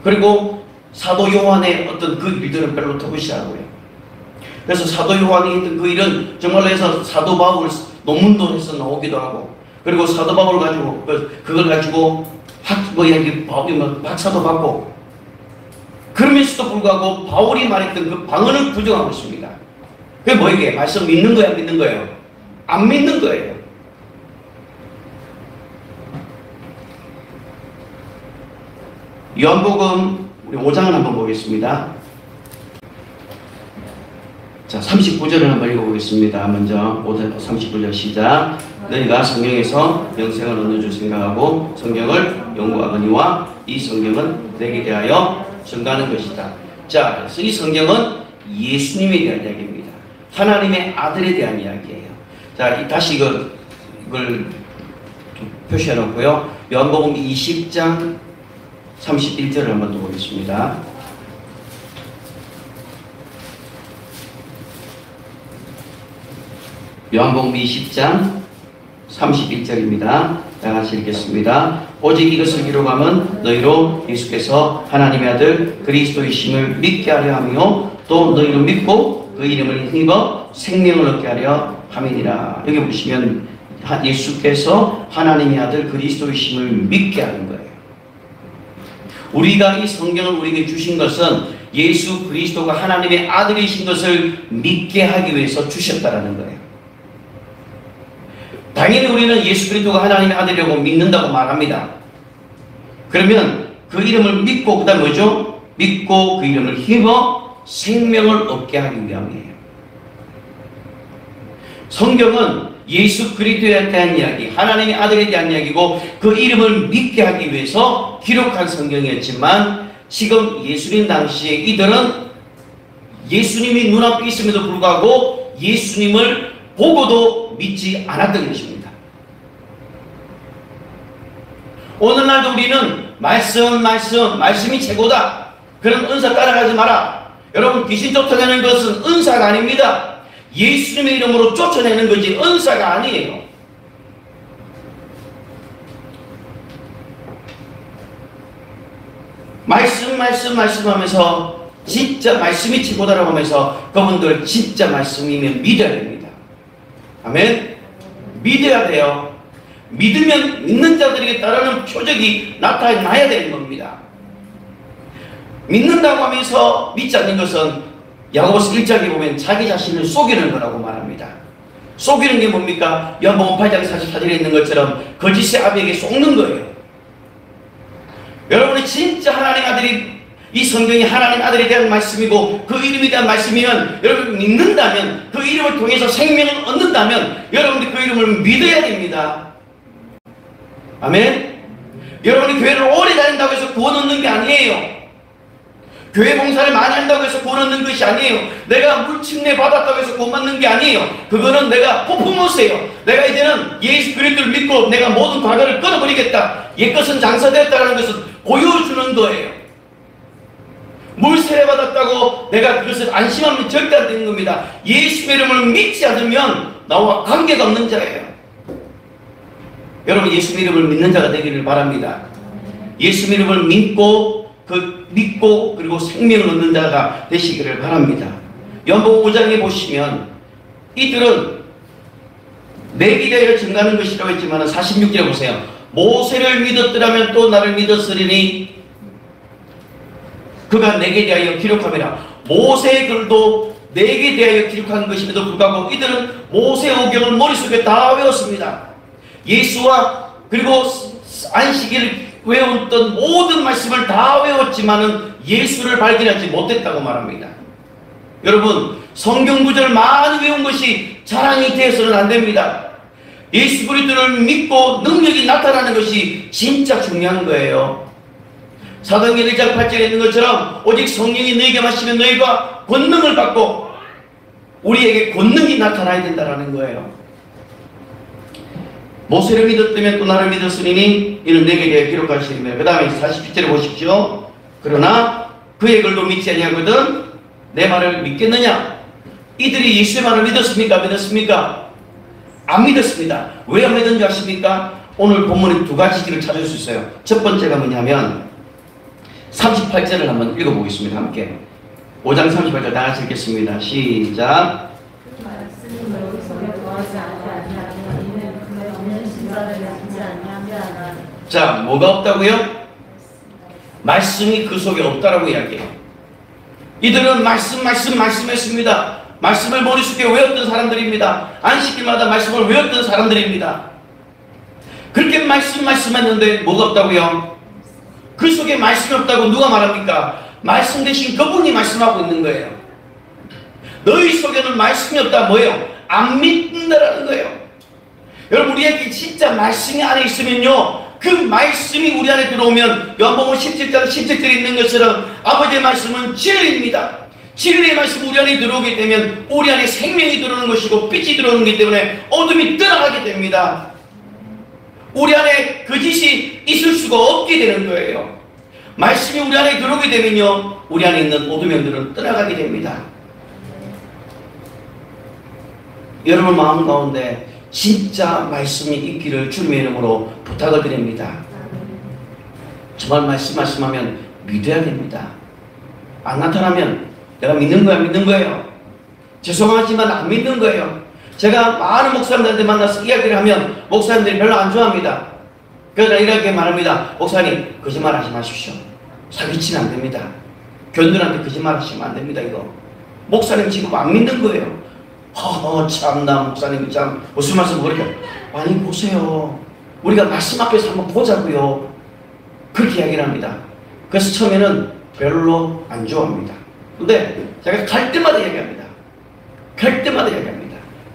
그리고 사도 요한의 어떤 그 일들은 별로 터부시하고요. 그래서 사도 요한이 했던 그 일은 정말로 해서 사도 바울 논문도 해서 나오기도 하고, 그리고 사도 바울을 가지고 그걸 가지고 박사도 받고, 그러면서도 불구하고 바울이 말했던 그 방언을 부정하고 있습니다. 그게 뭐이게? 말씀 믿는 거야, 믿는 거예요? 안 믿는 거예요. 요한복음 우리 5장을 한번 보겠습니다. 자, 39절을 한번 읽어보겠습니다. 먼저 39절 시작. 너희가 성경에서 영생을 얻는 줄 생각하고 성경을 연구하거니와 이 성경은 내게 대하여 증거하는 것이다. 자, 그래서 이 성경은 예수님에 대한 이야기입니다. 하나님의 아들에 대한 이야기예요. 자, 다시 이걸 표시해 놓고요. 요한복음 20장 31절을 한번 또 보겠습니다. 요한복음 20장 31절입니다. 다 같이 읽겠습니다. 오직 이것을 기록하면 너희로 예수께서 하나님의 아들 그리스도이심을 믿게 하려 하며 또 너희로 믿고 그 이름을 힘입어 생명을 얻게 하려 함이니라. 여기 보시면 예수께서 하나님의 아들 그리스도이심을 믿게 하는 거예요. 우리가 이 성경을 우리에게 주신 것은 예수 그리스도가 하나님의 아들이신 것을 믿게 하기 위해서 주셨다라는 거예요. 당연히 우리는 예수 그리스도가 하나님의 아들이라고 믿는다고 말합니다. 그러면 그 이름을 믿고 그 다음 뭐죠? 믿고 그 이름을 힘입어 생명을 얻게 하기 위함이에요. 성경은 예수 그리스도에 대한 이야기, 하나님의 아들에 대한 이야기고 그 이름을 믿게 하기 위해서 기록한 성경이었지만 지금 예수님 당시에 이들은 예수님이 눈앞에 있음에도 불구하고 예수님을 보고도 믿지 않았던 것입니다. 오늘날도 우리는 말씀이 최고다. 그런 은사 따라가지 마라. 여러분, 귀신 쫓아내는 것은 은사가 아닙니다. 예수님의 이름으로 쫓아내는 거지 은사가 아니에요. 말씀하면서 진짜 말씀이 최고다라고 하면서 그분들 진짜 말씀이면 믿어야 됩니다. 아멘. 믿어야 돼요. 믿으면 믿는 자들에게 따르는 표적이 나타나야 되는 겁니다. 믿는다고 하면서 믿지 않는 것은 야고보서 1장에 보면 자기 자신을 속이는 거라고 말합니다. 속이는 게 뭡니까? 요한복음 8장 44절에 있는 것처럼 거짓의 아비에게 속는 거예요. 여러분이 진짜 하나님 아들이, 이 성경이 하나님 아들에 대한 말씀이고 그 이름에 대한 말씀이면 여러분 믿는다면, 그 이름을 통해서 생명을 얻는다면 여러분이 그 이름을 믿어야 됩니다. 아멘. 여러분이 교회를 오래 다닌다고 해서 구원 얻는 게 아니에요. 교회 봉사를 많이 한다고 해서 구원 얻는 것이 아니에요. 내가 물침례 받았다고 해서 구원 받는 게 아니에요. 그거는 내가 퍼포먼스예요. 내가 이제는 예수 그리스도를 믿고 내가 모든 과거를 끊어버리겠다. 옛것은 장사되었다는 것은 보여주는 거예요. 물 세례 받았다고 내가 그것을 안심하면 절대 안 되는 겁니다. 예수의 이름을 믿지 않으면 나와 관계가 없는 자예요. 여러분, 예수 이름을 믿는 자가 되기를 바랍니다. 예수 이름을 믿고 그리고 생명을 얻는 자가 되시기를 바랍니다. 요한복음 5장에 보시면 이들은 내게 대하여 증거하는 것이라고 했지만 46절에 보세요. 모세를 믿었더라면 또 나를 믿었으리니 그가 내게 대하여 기록하매라. 모세의 글도 내게 대하여 기록한 것임에도 불구하고 이들은 모세 오경을 머릿속에 다 외웠습니다. 예수와 그리고 안식일을 외웠던 모든 말씀을 다 외웠지만은 예수를 발견하지 못했다고 말합니다. 여러분, 성경 구절을 많이 외운 것이 자랑이 되어서는 안 됩니다. 예수 그리스도를 믿고 능력이 나타나는 것이 진짜 중요한 거예요. 사도행전 1장 8절에 있는 것처럼 오직 성령이 너희에게 마시면 너희가 권능을 받고 우리에게 권능이 나타나야 된다는 거예요. 모세를 믿었다면 또 나를 믿었으니 이는 내게 대해 기록하시리며, 그 다음에 47절에 보십시오. 그러나 그의 글도 믿지 아니하거든 내 말을 믿겠느냐? 이들이 예수의 말을 믿었습니까? 믿었습니까? 안 믿었습니다. 왜 안 믿은 줄 아십니까? 오늘 본문에 두 가지 길을 찾을 수 있어요. 첫 번째가 뭐냐면 38절을 한번 읽어보겠습니다. 함께 5장 38절 다 같이 읽겠습니다. 시작. 말씀이 너희 속에 거하지 아니하니 자, 뭐가 없다고요? 말씀이 그 속에 없다라고 이야기해요. 이들은 말씀했습니다. 말씀을 머릿속에 외웠던 사람들입니다. 안식일마다 말씀을 외웠던 사람들입니다. 그렇게 말씀했는데 뭐가 없다고요? 그 속에 말씀이 없다고 누가 말합니까? 말씀 대신 그분이 말씀하고 있는 거예요. 너희 속에는 말씀이 없다 뭐예요? 안 믿는다라는 거예요. 여러분, 우리에게 진짜 말씀이 안에 있으면요, 그 말씀이 우리 안에 들어오면 요한복음 17장 10절에 있는 것처럼 아버지의 말씀은 진리입니다. 진리의 말씀이 우리 안에 들어오게 되면 우리 안에 생명이 들어오는 것이고 빛이 들어오는 것이기 때문에 어둠이 떠나가게 됩니다. 우리 안에 거짓이 있을 수가 없게 되는 거예요. 말씀이 우리 안에 들어오게 되면요, 우리 안에 있는 어둠들은 떠나가게 됩니다. 여러분 마음 가운데 진짜 말씀이 있기를 주님의 이름으로 부탁을 드립니다. 정말 말씀하면 믿어야 됩니다. 안 나타나면 내가 믿는 거예요. 죄송하지만 안 믿는 거예요. 제가 많은 목사님들한테 만나서 이야기를 하면 목사님들이 별로 안 좋아합니다. 그래서 이렇게 말합니다. 목사님, 거짓말 하지 마십시오. 사기치면 안 됩니다. 교인들한테 거짓말 하시면 안 됩니다. 이거 목사님 지금 안 믿는 거예요. 참나 목사님이 참 무슨 말씀 그렇게 많이 보세요. 우리가 말씀 앞에서 한번 보자고요. 그렇게 이야기를 합니다. 그래서 처음에는 별로 안 좋아합니다. 근데 제가 갈 때마다 이야기합니다.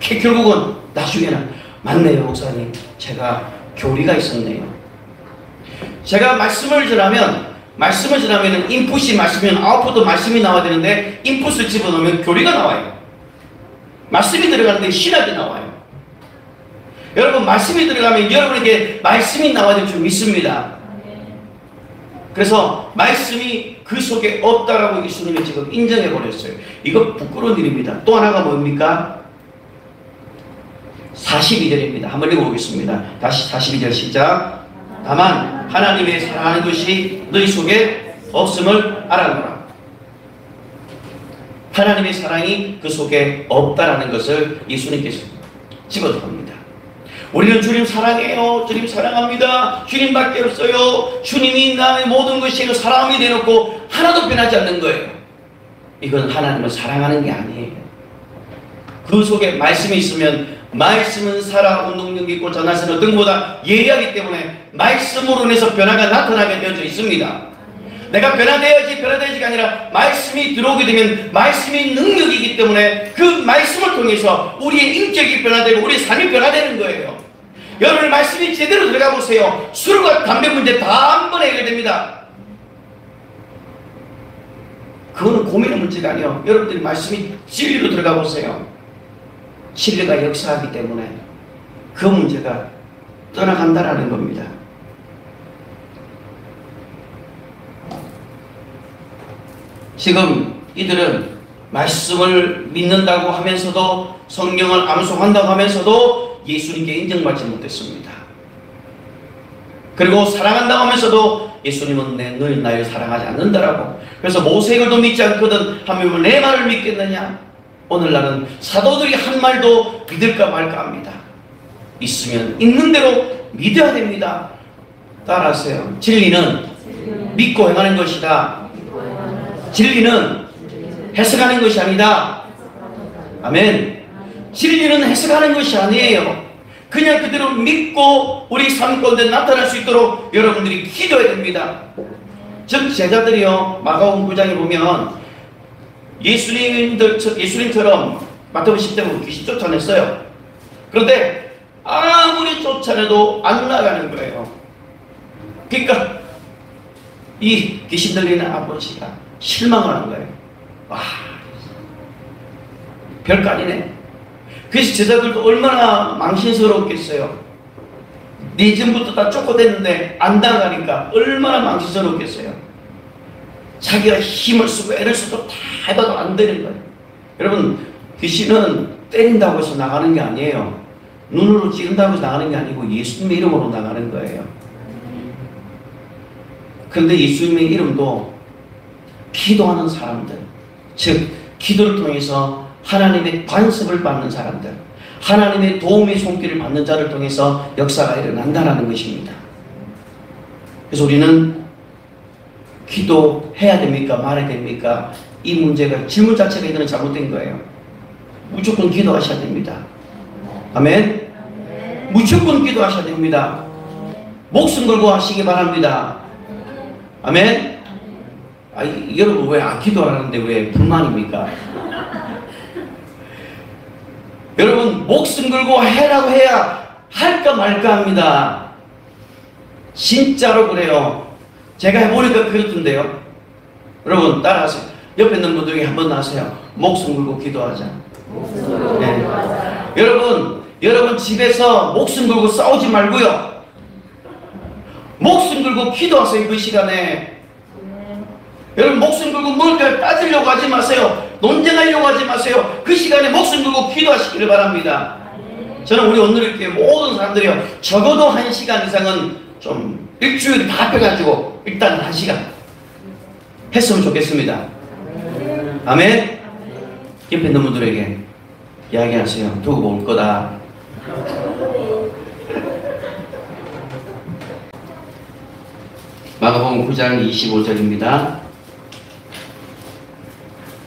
결국은 나중에는 맞네요 목사님, 제가 교리가 있었네요. 제가 말씀을 전하면 인풋이 말씀이면 아웃풋도 말씀이 나와야 되는데 인풋을 집어넣으면 교리가 나와요. 말씀이 들어가는데 신학이 나와요. 여러분, 말씀이 들어가면 여러분에게 말씀이 나와야 될 줄 믿습니다. 그래서 말씀이 그 속에 없다라고 예수님이 지금 인정해 버렸어요. 이거 부끄러운 일입니다. 또 하나가 뭡니까? 42절입니다. 한번 읽어보겠습니다. 다시 42절 시작. 다만 하나님의 사랑하는 것이 너희 속에 없음을 알아노라. 하나님의 사랑이 그 속에 없다라는 것을 예수님께서 집어넣습니다. 우리는 주님 사랑해요. 주님 사랑합니다. 주님밖에 없어요. 주님이 나의 모든 것이 사랑함이 되놓고 하나도 변하지 않는 거예요. 이건 하나님을 사랑하는 게 아니에요. 그 속에 말씀이 있으면 말씀은 살아 운동력이 있고 전하시는 어떤 것보다 예리하기 때문에 말씀으로 인해서 변화가 나타나게 되어져 있습니다. 내가 변화되어야지가 아니라 말씀이 들어오게 되면 말씀이 능력이기 때문에 그 말씀을 통해서 우리의 인격이 변화되고 우리의 삶이 변화되는 거예요. 여러분, 말씀이 제대로 들어가 보세요. 술과 담배 문제 다 한 번에 해결됩니다. 그거는 고민의 문제가 아니에요. 여러분들이 말씀이 진리로 들어가 보세요. 진리가 역사하기 때문에 그 문제가 떠나간다라는 겁니다. 지금 이들은 말씀을 믿는다고 하면서도 성경을 암송한다고 하면서도 예수님께 인정받지 못했습니다. 그리고 사랑한다고 하면서도 예수님은 너희 나를 사랑하지 않는다라고. 그래서 모세글도 믿지 않거든 하면 내 말을 믿겠느냐. 오늘날은 사도들이 한 말도 믿을까 말까 합니다. 있으면 있는 대로 믿어야 됩니다. 따라하세요. 진리는 믿고 행하는 것이다. 진리는 해석하는 것이 아니다. 아멘. 진리는 해석하는 것이 아니에요. 그냥 그대로 믿고 우리 삶 가운데 나타날 수 있도록 여러분들이 기도해야 됩니다. 즉 제자들이요, 마가복음 9장에 보면 예수님처럼 마태복음 10장 보면 귀신 쫓아냈어요. 그런데 아무리 쫓아내도 안 나가는 거예요. 그러니까 이 귀신 들리는 아버지가 실망을 한 거예요. 와, 별거 아니네. 그래서 제자들도 얼마나 망신스러웠겠어요. 네 전부터 다 쫓고댔는데 안 나가니까 얼마나 망신스러웠겠어요. 자기가 힘을 쓰고 애를 써도 다 해봐도 안 되는 거예요. 여러분, 귀신은 때린다고 해서 나가는 게 아니에요. 눈으로 찌른다고 해서 나가는 게 아니고 예수님의 이름으로 나가는 거예요. 그런데 예수님의 이름도 기도하는 사람들, 즉 기도를 통해서 하나님의 관습을 받는 사람들, 하나님의 도움의 손길을 받는 자를 통해서 역사가 일어난다는 것입니다. 그래서 우리는 기도해야 됩니까? 말해야 됩니까? 이 문제가 질문 자체가 이거는 잘못된 거예요. 무조건 기도하셔야 됩니다. 아멘? 무조건 기도하셔야 됩니다. 목숨 걸고 하시기 바랍니다. 아멘? 여러분 왜 안 기도하는데 왜 불만입니까? 여러분 목숨 걸고 해라고 해야 할까 말까 합니다. 진짜로 그래요. 제가 해보니까 그렇던데요. 여러분 따라하세요. 옆에 있는 분들에게 한번 하세요. 목숨 걸고 기도하자. 네. 여러분 집에서 목숨 걸고 싸우지 말고요. 목숨 걸고 기도하세요. 그 시간에. 여러분 목숨 걸고 뭘까 따지려고 하지 마세요. 논쟁하려고 하지 마세요. 그 시간에 목숨 걸고 기도하시기를 바랍니다. 저는 우리 오늘의 모든 사람들이요, 적어도 1시간 이상은 좀 일주일 다 합해가지고 일단 1시간 했으면 좋겠습니다. 아멘. 옆에 있는 분들에게 이야기하세요. 두고 올 거다. 마가복음 9장 25절입니다.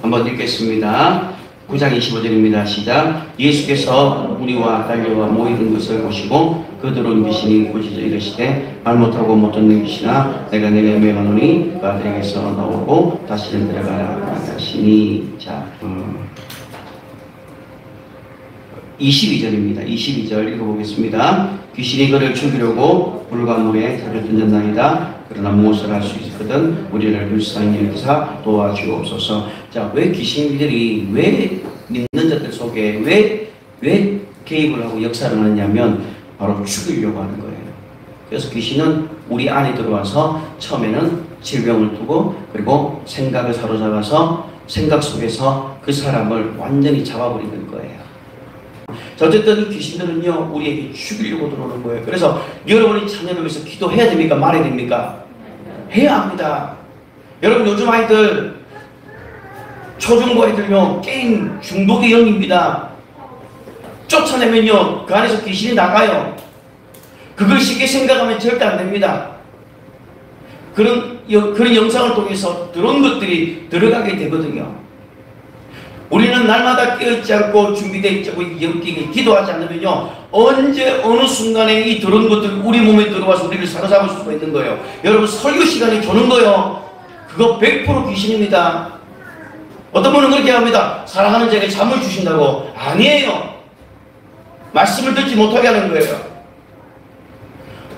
한번 읽겠습니다. 9장 25절입니다. 시작. 예수께서 무리와 달려와 모이는 것을 보시고 그들은 귀신이 꾸짖어 이르시되 말 못하고 못 듣는 귀신아 내가 내게 명하노니 그 아들에게서 나오고 다시는 들어가라 하시니. 자, 22절입니다. 22절 읽어보겠습니다. 귀신이 그를 죽이려고 불과 물에 털을 던졌나이다. 그러나 무엇을 할 수 있거든 우리를 불쌍히 여기사 도와주옵소서. 자, 왜 귀신들이 왜 믿는 자들 속에 왜 개입을 하고 역사를 하느냐면 바로 죽이려고 하는 거예요. 그래서 귀신은 우리 안에 들어와서 처음에는 질병을 두고 그리고 생각을 사로잡아서 생각 속에서 그 사람을 완전히 잡아버리는 거예요. 자, 어쨌든 귀신들은요 우리에게 죽이려고 들어오는 거예요. 그래서 여러분이 자녀를 위해서 기도해야 됩니까? 말해야 됩니까? 해야 합니다. 여러분 요즘 아이들 초중고 아이들요 게임 중독의 영입니다. 쫓아내면요 그 안에서 귀신이 나가요. 그걸 쉽게 생각하면 절대 안 됩니다. 그런 영상을 통해서 들어온 것들이 들어가게 되거든요. 우리는 날마다 깨어있지 않고 준비되어 있지 않고 영기게 기도하지 않으면요 언제 어느 순간에 이 들어온 것들이 우리 몸에 들어와서 우리를 사로잡을 수가 있는 거예요. 여러분 설교 시간이 주는 거요 그거 100% 귀신입니다. 어떤 분은 그렇게 합니다. 사랑하는 자에게 잠을 주신다고. 아니에요. 말씀을 듣지 못하게 하는 거예요.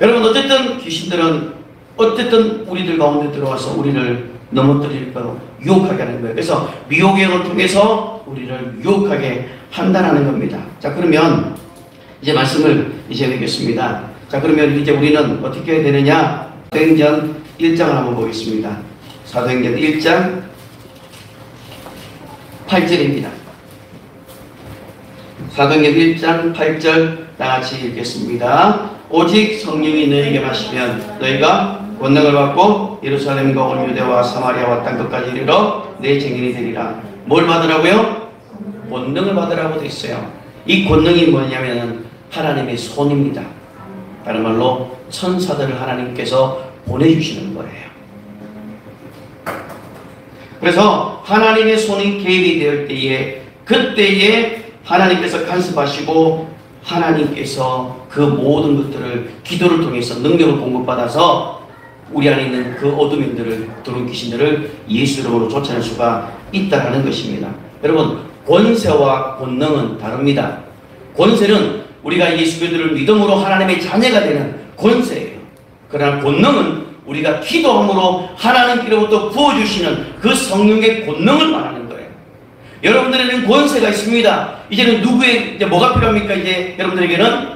여러분 어쨌든 귀신들은 어쨌든 우리들 가운데 들어와서 우리를 넘어뜨리고 유혹하게 하는 거예요. 그래서 미혹의 영을 통해서 우리를 유혹하게 한다는 겁니다. 자, 그러면 이제 말씀을 이제 맺겠습니다. 자, 그러면 이제 우리는 어떻게 해야 되느냐? 사도행전 1장을 한번 보겠습니다. 사도행전 1장 8절입니다. 사도행전 1장 8절 다 같이 읽겠습니다. 오직 성령이 너희에게 마시면 너희가 권능을 받고 예루살렘과 온 유대와 사마리아와 땅끝까지 이르러 내 증인이 되리라. 뭘 받으라고요? 권능을 받으라고 되어 있어요. 이 권능이 뭐냐면 하나님의 손입니다. 다른 말로 천사들을 하나님께서 보내주시는 거예요. 그래서 하나님의 손이 개입이 될 때에 그때에 하나님께서 간섭하시고 하나님께서 그 모든 것들을 기도를 통해서 능력을 공급받아서 우리 안에 있는 그 어둠들을 들어온 귀신들을 예수 이름으로 쫓아낼 수가 있다는 것입니다. 여러분 권세와 권능은 다릅니다. 권세는 우리가 예수 그리스도를 믿음으로 하나님의 자녀가 되는 권세예요. 그러나 권능은 우리가 기도함으로 하나님께로부터 부어주시는 그 성령의 권능을 말하는 거예요. 여러분들에게는 권세가 있습니다. 이제는 누구의 이제 뭐가 필요합니까? 이제 여러분들에게는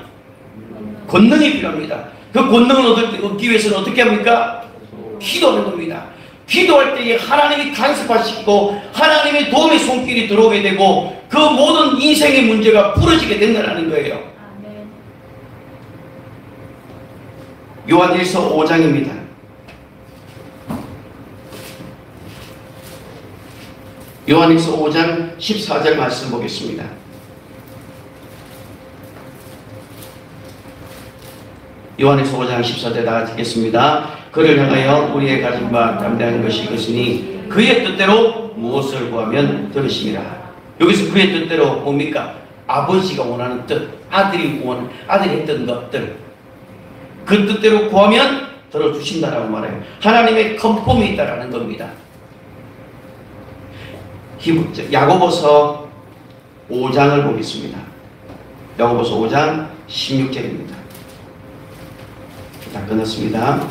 권능이 필요합니다. 그 권능을 얻기 위해서는 어떻게 합니까? 기도하는 겁니다. 기도할 때에 하나님이 간섭하시고 하나님의 도움의 손길이 들어오게 되고 그 모든 인생의 문제가 풀어지게 된다는 거예요. 요한일서 5장입니다. 요한일서 5장 14절 말씀 보겠습니다. 요한일서 5장 14절 다 같이 읽겠습니다. 그를 향하여 우리의 가진 바 담대한 것이 이것이니 그의 뜻대로 무엇을 구하면 들으심이라. 여기서 그의 뜻대로 뭡니까? 아버지가 원하는 뜻, 아들이 했던 것들, 그 뜻대로 구하면 들어주신다라고 말해요. 하나님의 컨펌이 있다라는 겁니다. 야고보서 5장을 보겠습니다. 야고보서 5장 16절입니다. 다 끝났습니다.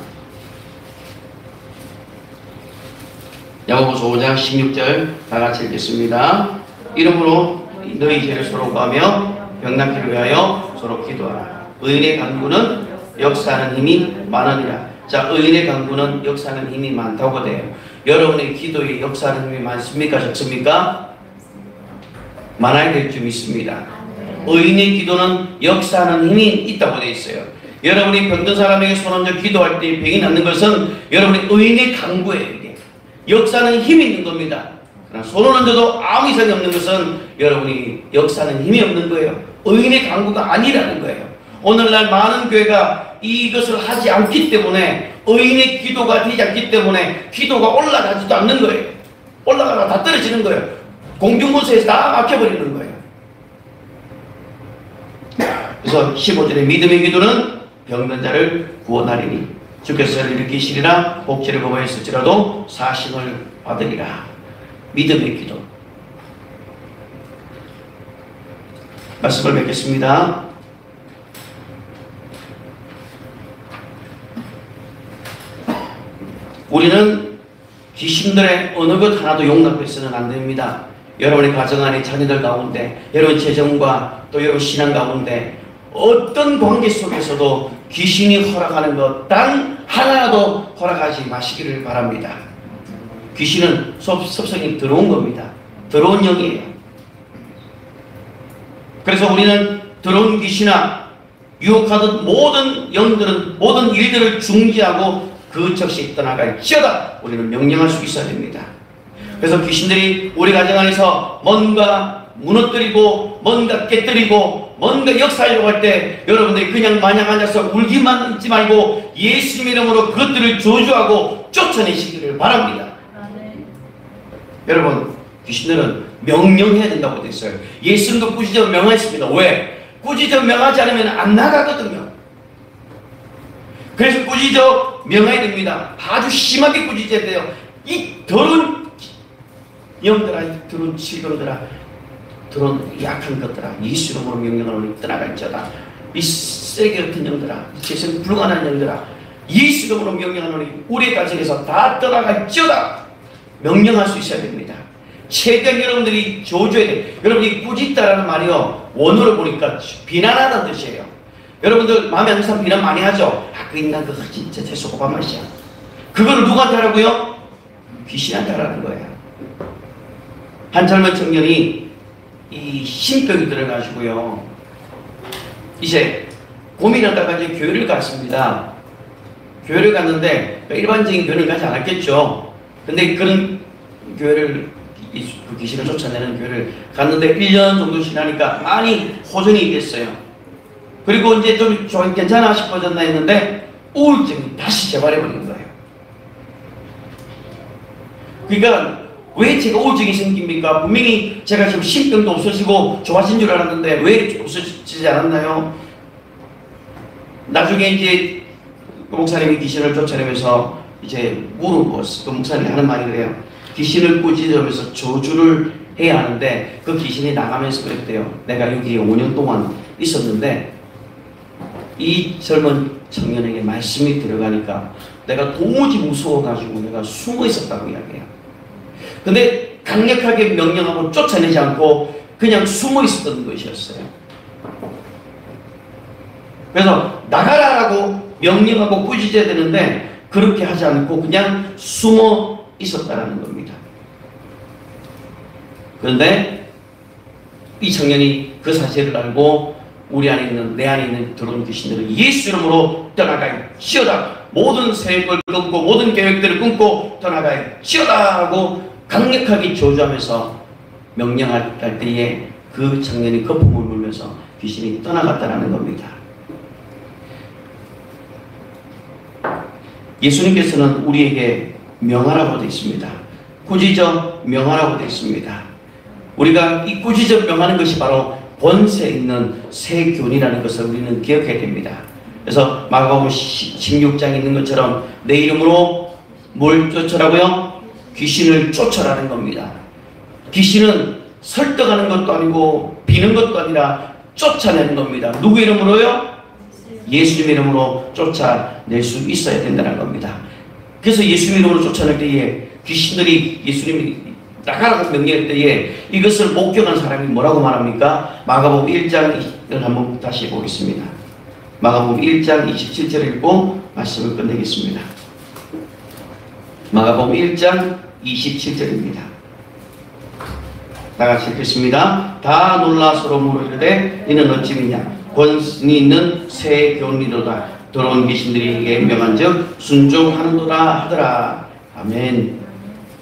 야고보서 5장 16절 다 같이 읽겠습니다. 이러므로 너희 죄를 서로 구하며 병낫기를 위하여 서로 기도하라. 의인의 간구는 역사하는 힘이 많으니라. 자, 의인의 간구는 역사하는 힘이 많다고 돼요. 여러분의 기도에 역사하는 힘이 많습니까? 적습니까? 많아야 될 줄 믿습니다. 의인의 기도는 역사하는 힘이 있다고 되어 있어요. 여러분이 병든 사람에게 손 얹어 기도할 때 병이 낫는 것은 여러분의 의인의 간구예요. 이게 역사하는 힘이 있는 겁니다. 그러나 손을 얹어도 아무 이상이 없는 것은 여러분이 역사하는 힘이 없는 거예요. 의인의 간구가 아니라는 거예요. 오늘날 많은 교회가 이것을 하지 않기 때문에, 의인의 기도가 되지 않기 때문에 기도가 올라가지도 않는 거예요. 올라가다가 다 떨어지는 거예요. 공중분수에서 다 막혀버리는 거예요. 그래서 15절에 믿음의 기도는 병든 자를 구원하리니 주께서 일으키시리라. 복지를 범하였을지라도 사심을 받으리라. 믿음의 기도. 말씀을 맺겠습니다. 우리는 귀신들의 어느 것 하나도 용납해서는 안 됩니다. 여러분의 가정 안에 자녀들 가운데, 여러분 재정과 또 여러분 신앙 가운데 어떤 관계 속에서도 귀신이 허락하는 것 단 하나라도 허락하지 마시기를 바랍니다. 귀신은 섭성이 들어온 겁니다. 들어온 영이에요. 그래서 우리는 들어온 귀신아 유혹하던 모든 영들은, 모든 일들을 중지하고 그 즉시 떠나갈지어다 우리는 명령할 수 있어야 됩니다. 그래서 귀신들이 우리 가정 안에서 뭔가 무너뜨리고 뭔가 깨뜨리고 뭔가 역사하려고 할 때 여러분들이 그냥 마냥 앉아서 울기만 있지 말고 예수님의 이름으로 그것들을 저주하고 쫓아내시기를 바랍니다. 여러분, 귀신들은 명령해야 된다고 되어 있어요. 예수님도 꾸짖어 명하였습니다. 왜? 꾸짖어 명하지 않으면 안 나가거든요. 그래서 꾸짖어 명해야 됩니다. 아주 심하게 꾸짖어야 돼요. 이 더러운 영들아, 이 더러운 질병들아, 더러운 약한 것들아, 예수 이름으로 명령하노니 떠나갈지어다. 이 쓰레기 같은 영들아, 이 재성 불가능한 영들아, 예수 이름으로 명령하노니 우리의 가정에서 다 떠나갈지어다. 명령할 수 있어야 됩니다. 최대한 여러분들이 저주해야 돼요. 여러분이 꾸짖다라는 말이요, 원어로 보니까 비난하다는 뜻이에요. 여러분들 마음에 안 드는 사람 비난 많이 하죠. 아, 그 인간 그거 진짜 재수고반 맛이야. 그거를 누구한테 하라고요? 귀신한테 하라는 거예요. 한 젊은 청년이 이 신병이 들어가지고요, 이제 고민하다가 이제 교회를 갔습니다. 교회를 갔는데 일반적인 교회는 가지 않았겠죠. 근데 그런 교회를, 그 귀신을 쫓아내는 교회를 갔는데 1년 정도 지나니까 많이 호전이 됐어요. 그리고 이제 좀 괜찮아 싶어졌나 했는데 우울증이 다시 재발해버린 거예요. 그러니까 왜 제가 우울증이 생깁니까? 분명히 제가 지금 신병도 없어지고 좋아진 줄 알았는데 왜 없어지지 않았나요? 나중에 이제 목사님이 귀신을 쫓아내면서 이제 물어보았어요. 그 목사님이 하는 말이 그래요. 귀신을 꾸짖으면서 저주를 해야 하는데 그 귀신이 나가면서 그랬대요. 내가 여기 5년 동안 있었는데 이 젊은 청년에게 말씀이 들어가니까 내가 도무지 무서워가지고 내가 숨어 있었다고 이야기해요. 근데 강력하게 명령하고 쫓아내지 않고 그냥 숨어 있었던 것이었어요. 그래서 나가라라고 명령하고 꾸짖어야 되는데 그렇게 하지 않고 그냥 숨어 있었다라는 겁니다. 그런데 이 청년이 그 사실을 알고 우리 안에 있는, 내 안에 있는 들어온 귀신들을 예수 이름으로 떠나갈지어다. 모든 세력을 끊고 모든 계획들을 끊고 떠나갈지어다 하고 강력하게 저주하면서 명령할 때에 그 청년이 거품을 물면서 귀신이 떠나갔다라는 겁니다. 예수님께서는 우리에게 명하라고 되어 있습니다. 꾸짖어 명하라고 되어 있습니다. 우리가 이 꾸짖어 명하는 것이 바로 권세 있는 세균이라는 것을 우리는 기억해야 됩니다. 그래서 마가복음 16장에 있는 것처럼 내 이름으로 뭘 쫓으라고요? 귀신을 쫓으라는 겁니다. 귀신은 설득하는 것도 아니고 비는 것도 아니라 쫓아내는 겁니다. 누구 이름으로요? 예수님 이름으로 쫓아낼 수 있어야 된다는 겁니다. 그래서 예수님 이름으로 쫓아낼 때에 귀신들이 예수님이 나가라고 명령할 때에 이것을 목격한 사람이 뭐라고 말합니까? 마가복음 1장을 한번 다시 보겠습니다. 마가복음 1장 27절을 읽고 말씀을 끝내겠습니다. 마가복음 1장 27절입니다. 다같이 읽겠습니다. 다 놀라 서로 물으되 이는 어찌 믿냐? 권능이 있는 새 교훈이로다. 더러운 귀신들에게 명한즉 순종하는도다 하더라. 아멘.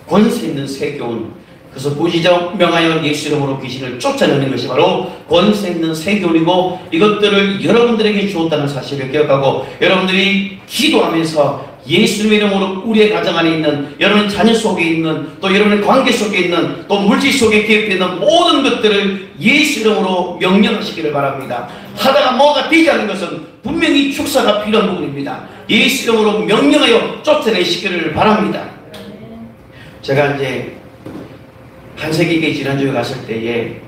권세 있는 새 교훈. 그래서 꾸짖어 명하여 예수 이름으로 귀신을 쫓아내는 것이 바로 권세 있는 새 교훈이고, 이것들을 여러분들에게 주었다는 사실을 기억하고 여러분들이 기도하면서 예수 이름으로 우리의 가정 안에 있는 여러분 자녀 속에 있는 또 여러분의 관계 속에 있는 또 물질 속에 기획되는 모든 것들을 예수 이름으로 명령하시기를 바랍니다. 하다가 뭐가 되지 않는 것은 분명히 축사가 필요한 부분입니다. 예수 이름으로 명령하여 쫓아내시기를 바랍니다. 제가 이제 한세기계 지난주에 갔을 때에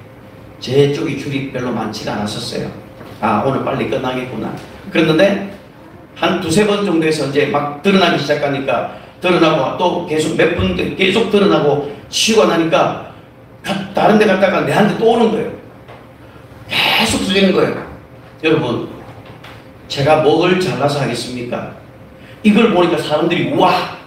제 쪽이 줄이 별로 많지가 않았었어요. 아, 오늘 빨리 끝나겠구나. 그랬는데 한 두세 번 정도에서 이제 막 드러나기 시작하니까, 드러나고 또 계속 몇 분 계속 드러나고 쉬고 나니까 다른 데 갔다가 내한테 또 오는 거예요. 계속 들리는 거예요. 여러분, 제가 뭐를 잘나서 하겠습니까? 이걸 보니까 사람들이 우와!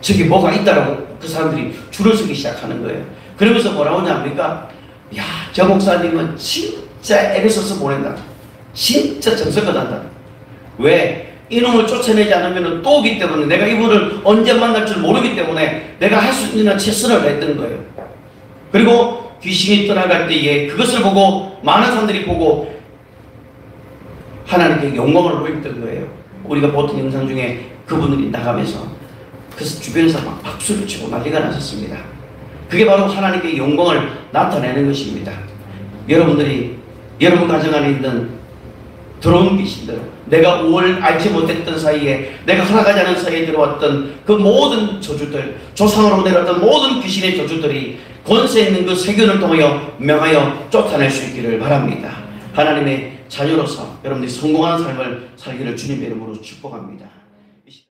저기 뭐가 있다라고 그 사람들이 줄을 서기 시작하는 거예요. 그러면서 뭐라고 하냐니까, 야, 저 목사님은 진짜 애를 써서 보낸다. 진짜 정성을 한다. 왜? 이놈을 쫓아내지 않으면 또 오기 때문에, 내가 이분을 언제 만날 줄 모르기 때문에 내가 할 수 있는 최선을 했던 거예요. 그리고 귀신이 떠나갈 때에 그것을 보고 많은 사람들이 보고 하나님께 영광을 올렸던 거예요. 우리가 보통 영상 중에 그분들이 나가면서 그래서 주변에서 막 박수를 치고 난리가 났었습니다. 그게 바로 하나님께 영광을 나타내는 것입니다. 여러분들이 여러분 가정 안에 있는 더러운 귀신들, 내가 알지 못했던 사이에, 내가 허락하지 않은 사이에 들어왔던 그 모든 저주들, 조상으로 내려왔던 모든 귀신의 저주들이 권세 있는 그 세균을 통하여 명하여 쫓아낼 수 있기를 바랍니다. 하나님의 자녀로서 여러분들이 성공하는 삶을 살기를 주님의 이름으로 축복합니다.